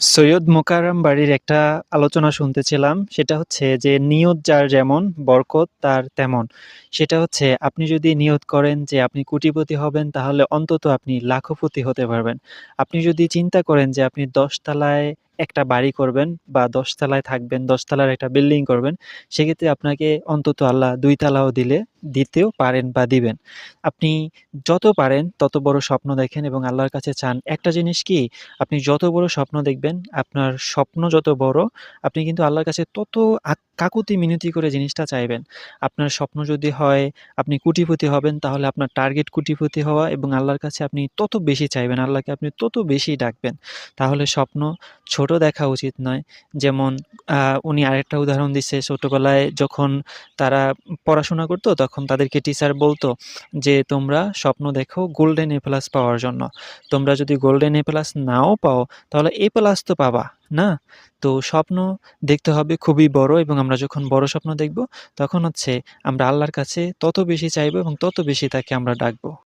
সৈয়দ মোকাররম বাড়ির একটা আলোচনা শুনতেছিলাম। সেটা হচ্ছে যে, "নিয়ত যার যেমন বরকত তার তেমন।" সেটা হচ্ছে আপনি যদি নিয়ত করেন যে আপনি কোটিপতি হবেন তাহলে অন্তত আপনি লাখপতি হতে পারবেন। আপনি যদি চিন্তা করেন যে আপনি ১০ তলায় একটা বাড়ি করবেন বা ১০ তলায় থাকবেন, ১০ তলার একটা বিল্ডিং করবেন, সেক্ষেত্রে আপনাকে অন্তত আল্লাহ ২ তালাও দিতেও পারেন বা দিবেন। আপনি যত পারেন তত বড় স্বপ্ন দেখেন এবং আল্লাহর কাছে চান। একটা জিনিস কি, আপনি যত বড় স্বপ্ন দেখবেন, আপনার স্বপ্ন যত বড়, আপনি কিন্তু আল্লাহর কাছে তত কাকুতি মিনতি করে জিনিসটা চাইবেন। আপনার স্বপ্ন যদি হয় আপনি কোটিপতি হবেন, তাহলে আপনার টার্গেট কোটিপতি হওয়া এবং আল্লাহর কাছে আপনি তত বেশি চাইবেন, আল্লাহকে আপনি তত বেশি ডাকবেন। তাহলে স্বপ্ন ছোট দেখা উচিত নয়। যেমন আ উনি আরেকটা উদাহরণ দিচ্ছে, ছোটবেলায় যখন তারা পড়াশোনা করত, তখন তাদেরকে টিচার বলত যে, "তোমরা স্বপ্ন দেখো গোল্ডেন এ প্লাস পাওয়ার জন্য।" তোমরা যদি গোল্ডেন এ প্লাস নাও পাও তাহলে এ প্লাস তো পাবা, না? তো স্বপ্ন দেখতে হবে খুবই বড় এবং আমরা যখন বড় স্বপ্ন দেখব তখন হচ্ছে আমরা আল্লাহর কাছে তত বেশি চাইবো এবং তত বেশি তাকে আমরা ডাকবো।